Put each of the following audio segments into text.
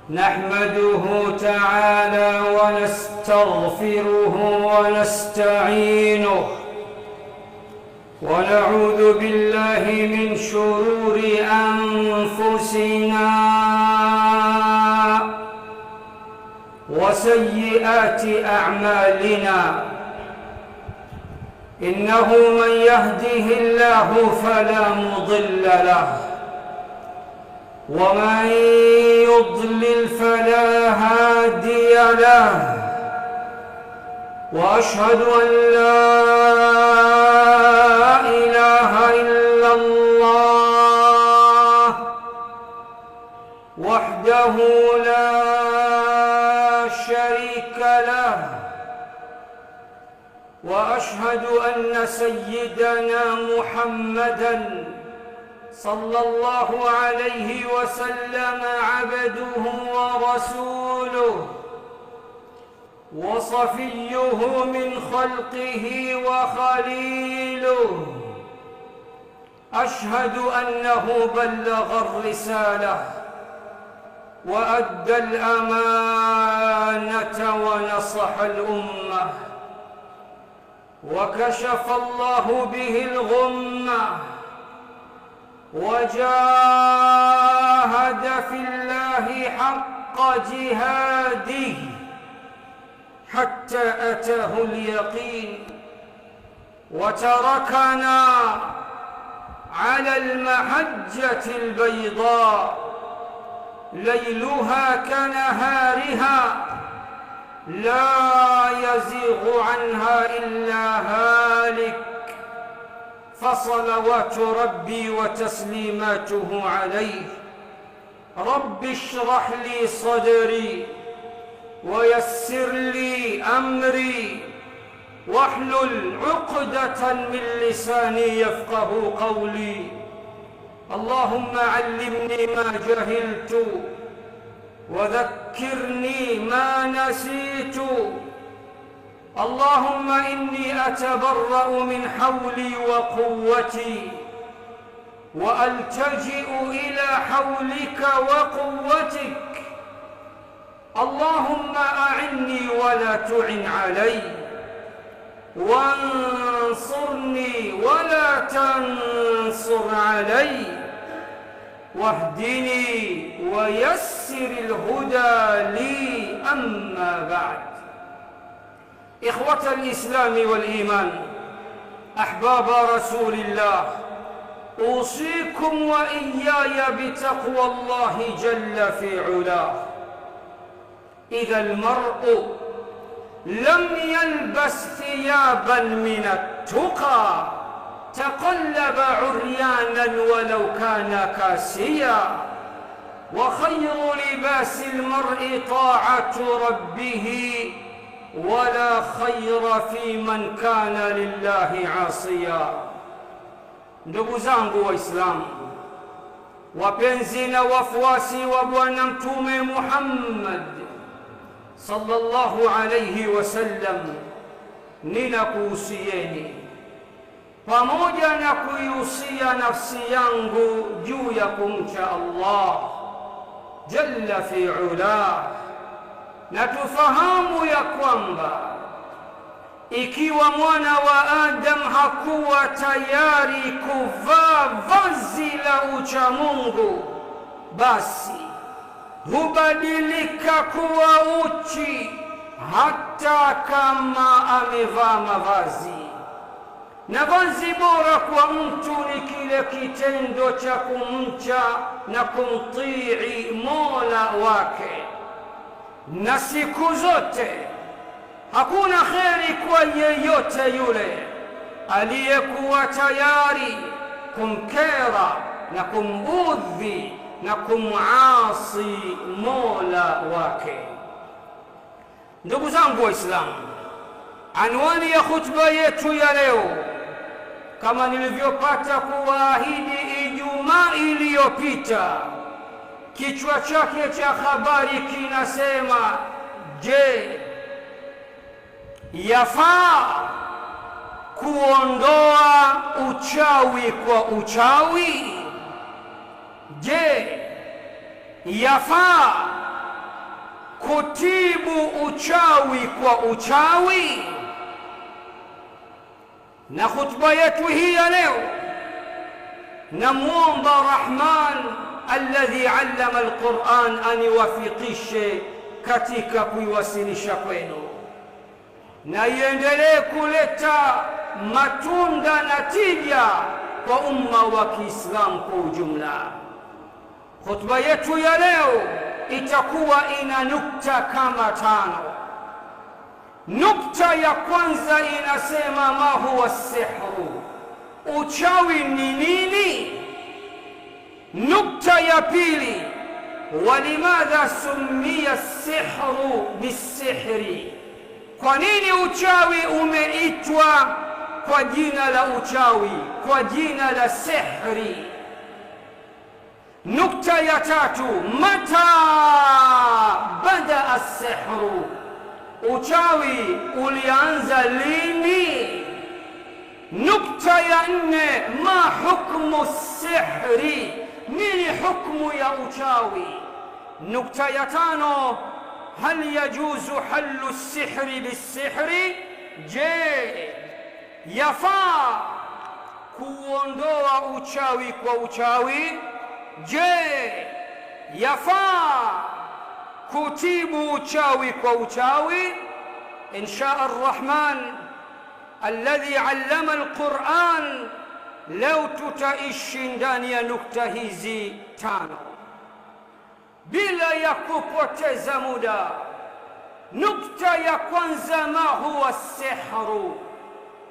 نحمده تعالى ونستغفره ونستعينه ونعوذ بالله من شرور أنفسنا وسيئات أعمالنا. إنه من يهده الله فلا مضل له ومن يضلل فلا هادي له، وأشهد أن لا إله إلا الله وحده لا شريك له، وأشهد أن سيدنا محمدًا صلى الله عليه وسلم عبده ورسوله وصفيه من خلقه وخليله. أشهد أنه بلغ الرسالة وأدى الأمانة ونصح الأمة، وكشف الله به الغمة، وجاهد في الله حق جهاده حتى أتاه اليقين، وتركنا على المحجة البيضاء ليلها كنهارها لا يزيغ عنها إلا هالك، فصلوات ربي وتسليماته عليه. رب اشرح لي صدري ويسر لي أمري واحلل عقدة من لساني يفقه قولي. اللهم علمني ما جهلت وذكرني ما نسيت. اللهم إني أتبرأ من حولي وقوتي وألتجئ إلى حولك وقوتك. اللهم أعني ولا تعن علي، وانصرني ولا تنصر علي، واهدني ويسر الهدى لي. أما بعد، إخوة الإسلام والإيمان، أحباب رسول الله، أوصيكم وإياي بتقوى الله جل في علاه. إذا المرء لم يلبس ثيابا من التقى تقلب عريانا ولو كان كاسيا، وخير لباس المرء طاعة ربه، ولا خير في من كان lillahi asiya. Ndugu zangu Waislamu, wapenzi na wafuasi wa Bwana Mtume Muhammad sallallahu alayhi wasallam, ninakuhusieni pamoja na kuihusia nafsi yangu juu ya kumcha Allah jalla fi ula. Na tufahamu ya kwamba ikiwa mwana wa Adam hakuwa tayari kuvaa vazi la uchamungu, basi hubadilika kuwa uchi hata kama amevaa mavazi. Na vazi bora kwa mtu ni kile kitendo cha kumcha na kumtii Mola wake. Na siku zote hakuna kheri kwa yeyote yule aliyekuwa tayari kumkera na kumudhi na kumuasi Mola wake. Ndugu zangu Waislamu, anwani ya khutba yetu ya leo, kama nilivyopata kuahidi Ijumaa iliyopita, kichwa chake cha habari kinasema: je, yafaa kuondoa uchawi kwa uchawi? Je, yafaa kutibu uchawi kwa uchawi. Na khutba yetu hii ya leo, namwomba Rahman alladhi allama alquran aniwafikishe katika kuiwasilisha kwenu, na iendelee kuleta matunda na tija kwa umma wa Kiislamu kwa ujumla. Khutba yetu ya leo itakuwa ina nukta kama 5. Nukta ya kwanza inasema ma huwa sihru, uchawi ni nini? Nukta ya pili, walimadha summiya sihru bisihri, kwa nini uchawi umeitwa kwa jina la uchawi, kwa jina la sihri? Nukta ya tatu, mata bada as-sihru, uchawi ulianza lini? Nukta ya 4, ma hukmu sihri, nini hukmu ya uchawi? Nukta ya 5, hal yajuzu hallu sihri bisihri, je, yafaa kuondoa uchawi kwa uchawi? Je, yafaa kutibu uchawi kwa uchawi? Insha Arrahman alladhi allama alquran, leo tutaishi ndani ya nukta hizi 5 bila ya kupoteza muda. Nukta ya kwanza, ma huwa sihru,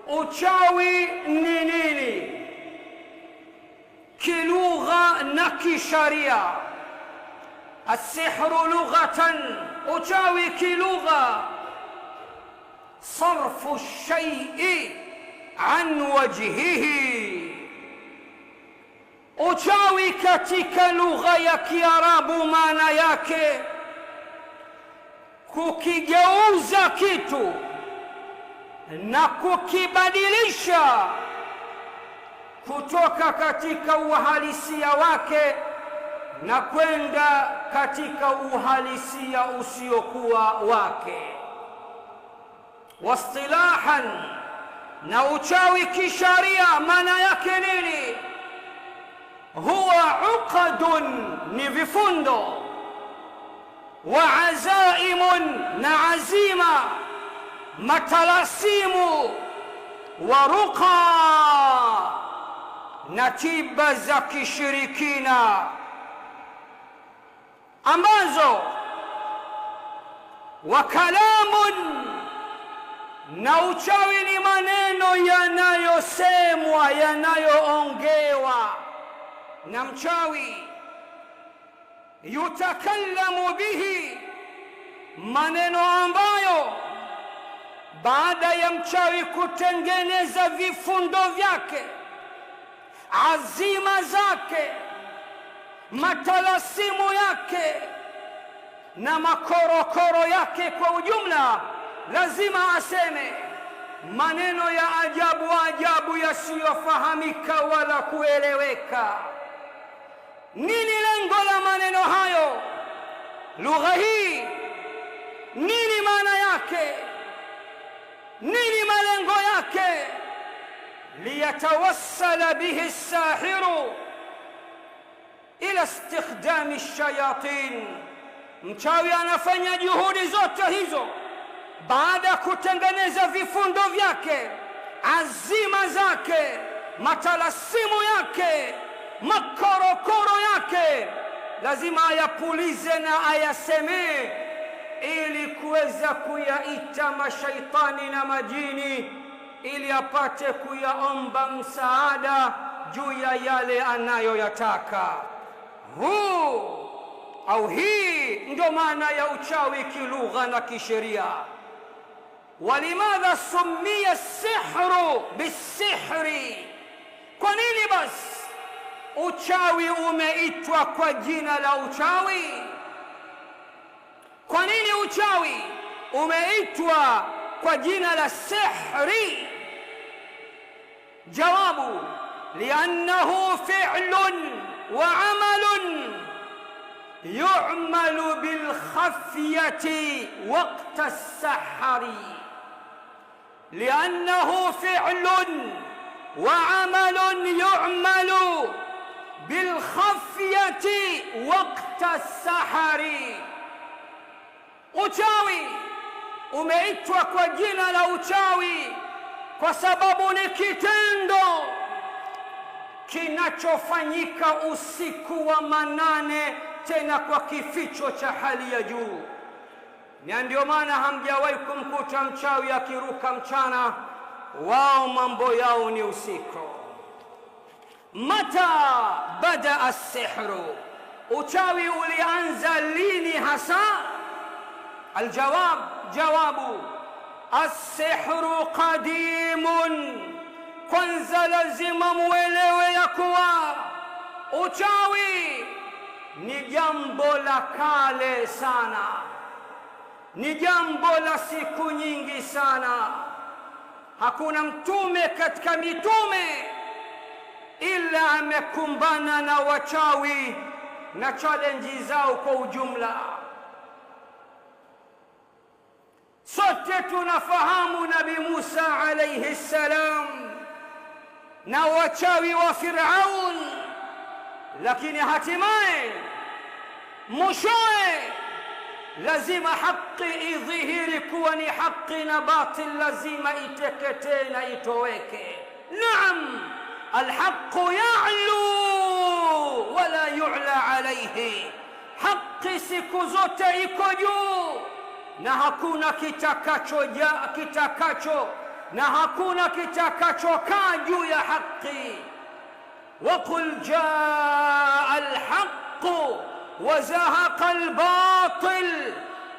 uchawi ni nini kilugha na kisharia? As-sihru lughatan, uchawi kilugha, sarfu shay'i an wajhihi. Uchawi katika lugha ya Kiarabu maana yake kukigeuza kitu na kukibadilisha kutoka katika uhalisia wake na kwenda katika uhalisia usiokuwa wake. Wastilahan, na uchawi kisharia maana yake nini? Huwa uqadun, ni vifundo, wa azaimun, na azima, matalasimu, wa ruqa, na tiba za kishirikina ambazo, wa kalamun, na uchawi ni maneno yanayosemwa, yanayoongewa na mchawi. Yutakallamu bihi, maneno ambayo baada ya mchawi kutengeneza vifundo vyake, azima zake, matalasimu yake na makorokoro yake kwa ujumla, lazima aseme maneno ya ajabu ajabu yasiyofahamika wala kueleweka. Nini lengo la maneno hayo? Lugha hii nini maana yake? Nini malengo yake? Liyatawassala bihi as-sahiru ila istikhdami ash-shayatin, mchawi anafanya juhudi zote hizo baada ya kutengeneza vifundo vyake, azima zake, matalasimu yake, makorokoro yake, lazima ayapulize na ayasemee ili kuweza kuyaita mashaitani na majini ili apate kuyaomba msaada juu ya yale anayoyataka. Huu au hii ndio maana ya uchawi kilugha na kisheria. Walimadha summiya sihru bisihri, kwa nini basi uchawi umeitwa kwa jina la uchawi? Kwa nini uchawi umeitwa kwa jina la sihri? Jawabu, liannahu fi'lun wa amalun يعمل بالخفية وقت السحر، لأنه فعل وعمل يعمل بالخفية وقت السحر. Uchawi umeitwa kwa jina la uchawi kwa sababu ni kitendo kinachofanyika usiku wa manane, tena kwa kificho cha hali ya juu. Na ndio maana hamjawahi kumkuta mchawi akiruka mchana, wao mambo yao ni usiku. Mata bada as-sihru, uchawi ulianza lini hasa? Aljawab, jawabu as-sihru qadimun. Kwanza lazima muelewe ya kuwa uchawi ni jambo la kale sana, ni jambo la siku nyingi sana. Hakuna mtume katika mitume ila amekumbana na wachawi na challenge zao kwa ujumla. Sote tunafahamu Nabii Musa alayhi salam na wachawi wa Firaun, lakini hatimaye mwishowe lazima haki idhihiri kuwa ni haki na batil lazima iteketee na itoweke. Naam, alhaqu ya'lu wala yu'la alayhi, haki siku zote iko juu na hakuna kitakachokaa juu ya haki. وقل جاء الحق وزهق الباطل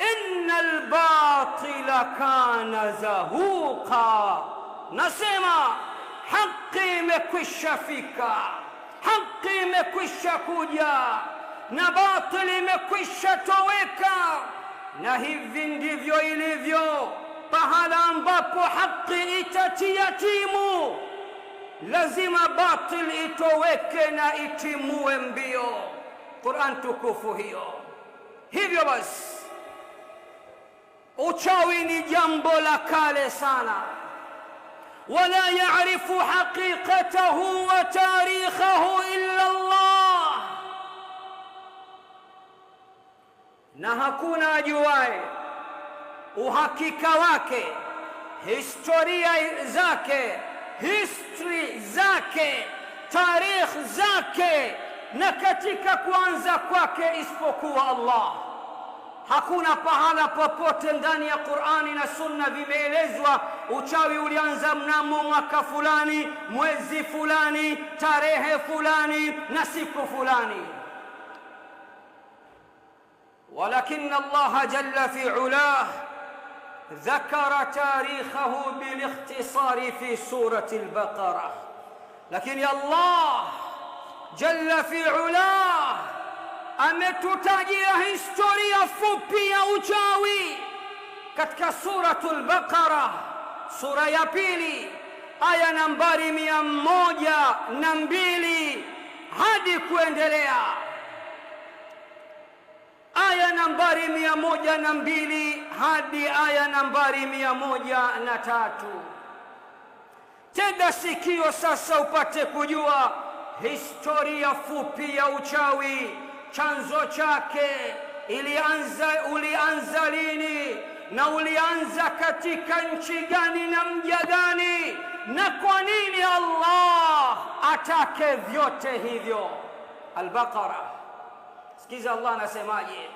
إن الباطل كان زهوقا. Nasema haki imekwisha fika, haki imekwisha kuja na batili imekwisha toweka. Na hivi ndivyo ilivyo pahala ambapo haki itatia timu, lazima batil itoweke na itimue mbio. Qur'an tukufu hiyo. Hivyo basi uchawi ni jambo la kale sana, wala yaarifu haqiqatahu wa tarikhahu illa Allah, na hakuna ajuaye uhakika wake, historia zake, history zake, tarikh zake na katika kuanza kwake isipokuwa Allah. Hakuna pahala popote ndani ya Qur'ani na Sunna vimeelezwa uchawi ulianza mnamo mwaka fulani, mwezi fulani, tarehe fulani na siku fulani. ولكن الله جل في علاه ذكر تاريخه بالاختصار في سورة البقرة. لكن الله جل في علاه ametutajia historia fupi ya uchawi katika Suratul Baqara, sura ya pili, aya nambari 102 hadi kuendelea. Aya nambari 102 hadi aya nambari 103. Tega sikio sasa upate kujua historia fupi ya uchawi, chanzo chake, ulianza lini na ulianza katika nchi gani na mji gani, na kwa nini Allah atake vyote hivyo. Al-Baqara. Sikiza Allah anasemaje.